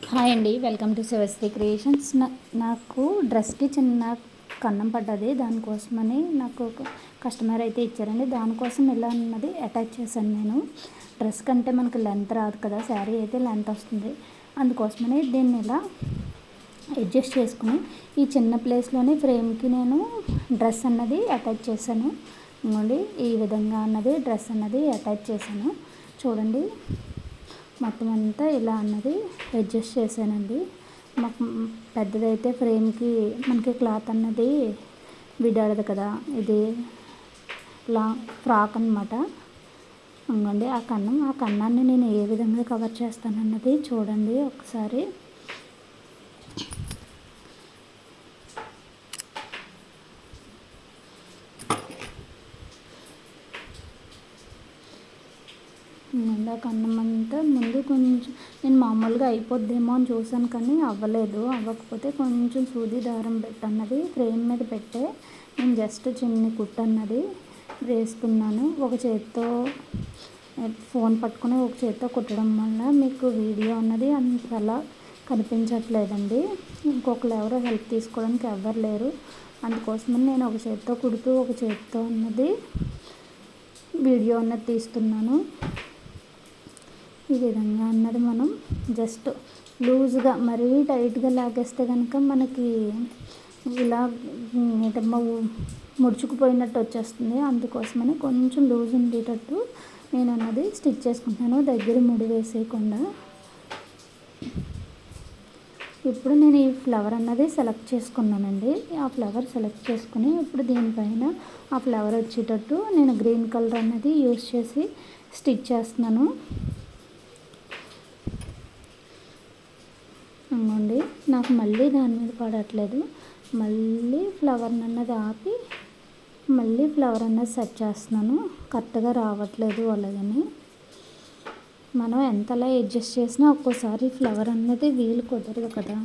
Hi అండి, welcome to Sivasri creations. నాకు డ్రెస్కి చిన్న కన్నం పడ్డది. దానికోసమని నాకు ఒక కస్టమర్ అయితే ఇచ్చారండి. దానికోసం ఇలా అన్నది అటాచ్ చేశాను నేను. డ్రెస్ కంటే మనకు లెంత్ రాదు కదా, శారీ అయితే లెంత్ వస్తుంది. అందుకోసమని దీన్ని ఇలా అడ్జస్ట్ చేసుకుని ఈ చిన్న ప్లేస్లోనే ఫ్రేమ్కి నేను డ్రెస్ అన్నది అటాచ్ చేశాను. ఇంకోండి ఈ విధంగా అన్నది డ్రెస్ అన్నది అటాచ్ చేశాను. చూడండి, మొత్తం అంతా ఇలా అన్నది అడ్జస్ట్ చేశానండి. మాకు పెద్దదైతే ఫ్రేమ్కి మనకి క్లాత్ అన్నది విడాడదు కదా, ఇది ఫ్రాక్ అనమాట. ఇంకోండి ఆ కన్నాన్ని నేను ఏ విధంగా కవర్ చేస్తానన్నది చూడండి ఒకసారి. ఆ కన్నం అంతా ముందు కొంచెం నేను మామూలుగా అయిపోద్దేమో అని చూసాను, కానీ అవ్వకపోతే కొంచెం సూది దారం పెట్టన్నది ఫ్రేమ్ మీద పెట్టే నేను జస్ట్ చిన్ని కుట్టు అన్నది వేస్తున్నాను. ఒక చేత్తో ఫోన్ పట్టుకుని ఒక చేత్తో కుట్టడం వల్ల మీకు వీడియో అన్నది అంతలా కనిపించట్లేదండి. ఇంకొకరు ఎవరో హెల్ప్ తీసుకోవడానికి ఎవ్వరు లేరు. అందుకోసమని నేను ఒక చేత్తో కుడుతూ ఒక చేత్తో అన్నది వీడియో అన్నది తీస్తున్నాను. ఈ విధంగా అన్నది మనం జస్ట్ లూజ్గా మరీ టైట్గా లాగేస్తే కనుక మనకి ఇలా ముడుచుకుపోయినట్టు వచ్చేస్తుంది. అందుకోసమని కొంచెం లూజ్ ఉండేటట్టు నేను అన్నది స్టిచ్ చేసుకుంటున్నాను, దగ్గర ముడి వేసేయకుండా. ఇప్పుడు నేను ఈ ఫ్లవర్ అన్నది సెలెక్ట్ చేసుకున్నానండి. ఆ ఫ్లవర్ సెలెక్ట్ చేసుకుని ఇప్పుడు దీనిపైన ఆ ఫ్లవర్ వచ్చేటట్టు నేను గ్రీన్ కలర్ అన్నది యూస్ చేసి స్టిచ్ చేస్తున్నాను. అండి నాకు మళ్ళీ దాని మీద పడట్లేదు. మళ్ళీ ఫ్లవర్ అన్నది ఆపి మళ్ళీ ఫ్లవర్ అన్నది సెట్ చేస్తున్నాను. కరెక్ట్గా రావట్లేదు అలాగని మనం ఎంతలా అడ్జస్ట్ చేసినా ఒక్కోసారి ఫ్లవర్ అన్నది వీలు కుదరదు కదా.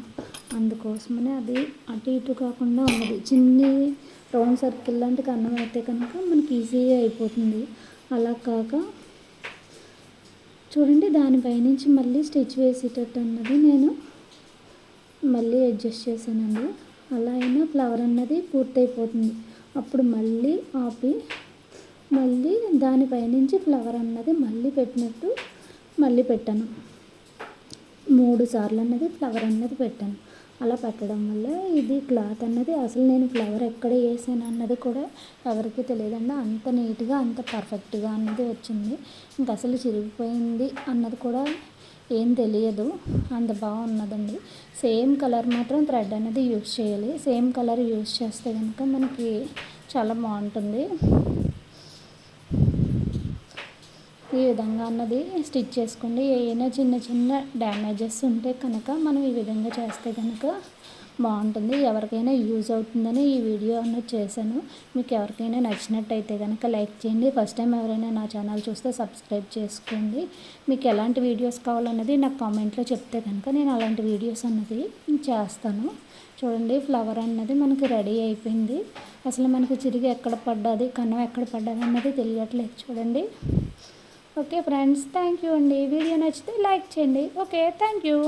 అందుకోసమని అది అటు ఇటు కాకుండా ఉన్నది చిన్ని రౌండ్ సర్కిల్ లాంటి కన్నం అయితే కనుక మనకి ఈజీగా అయిపోతుంది. అలా కాక చూడండి, దానిపైనుంచి మళ్ళీ స్టిచ్ వేసేటట్టు అన్నది నేను మళ్ళీ అడ్జస్ట్ చేశానండి. అలా అయినా ఫ్లవర్ అన్నది పూర్తయిపోతుంది. అప్పుడు మళ్ళీ ఆపి మళ్ళీ దానిపైనుంచి ఫ్లవర్ అన్నది మళ్ళీ పెట్టినట్టు మళ్ళీ పెట్టాను. 3 సార్లు అన్నది ఫ్లవర్ అన్నది పెట్టాను. అలా పెట్టడం వల్ల ఇది క్లాత్ అన్నది అసలు నేను ఫ్లవర్ ఎక్కడ వేసాను అన్నది కూడా ఎవరికి తెలియదండి. అంత నీట్గా అంత పర్ఫెక్ట్గా అన్నది వచ్చింది. ఇంక అసలు చిరిగిపోయింది అన్నది కూడా ఏం తెలియదు, అంత బాగున్నదండి. సేమ్ కలర్ మాత్రం థ్రెడ్ అనేది యూస్ చేయాలి. సేమ్ కలర్ యూస్ చేస్తే కనుక మనకి చాలా బాగుంటుంది. ఈ విధంగా అన్నది స్టిచ్ చేసుకోండి. ఏమైనా చిన్న చిన్న డ్యామేజెస్ ఉంటే కనుక మనం ఈ విధంగా చేస్తే కనుక బాగుంటుంది. ఎవరికైనా యూజ్ అవుతుందని ఈ వీడియో అన్నది చేశాను. మీకు ఎవరికైనా నచ్చినట్టయితే కనుక లైక్ చేయండి. ఫస్ట్ టైం ఎవరైనా నా ఛానల్ చూస్తే సబ్స్క్రైబ్ చేసుకోండి. మీకు ఎలాంటి వీడియోస్ కావాలన్నది నాకు కామెంట్లో చెప్తే కనుక నేను అలాంటి వీడియోస్ అన్నది చేస్తాను. చూడండి, ఫ్లవర్ అన్నది మనకి రెడీ అయిపోయింది. అసలు మనకి చిరిగి ఎక్కడ పడ్డది, కన్నం ఎక్కడ పడ్డది అన్నది తెలియట్లేదు. చూడండి. ఓకే ఫ్రెండ్స్, థ్యాంక్ యూ అండి. వీడియో నచ్చితే లైక్ చేయండి. Okay, thank you.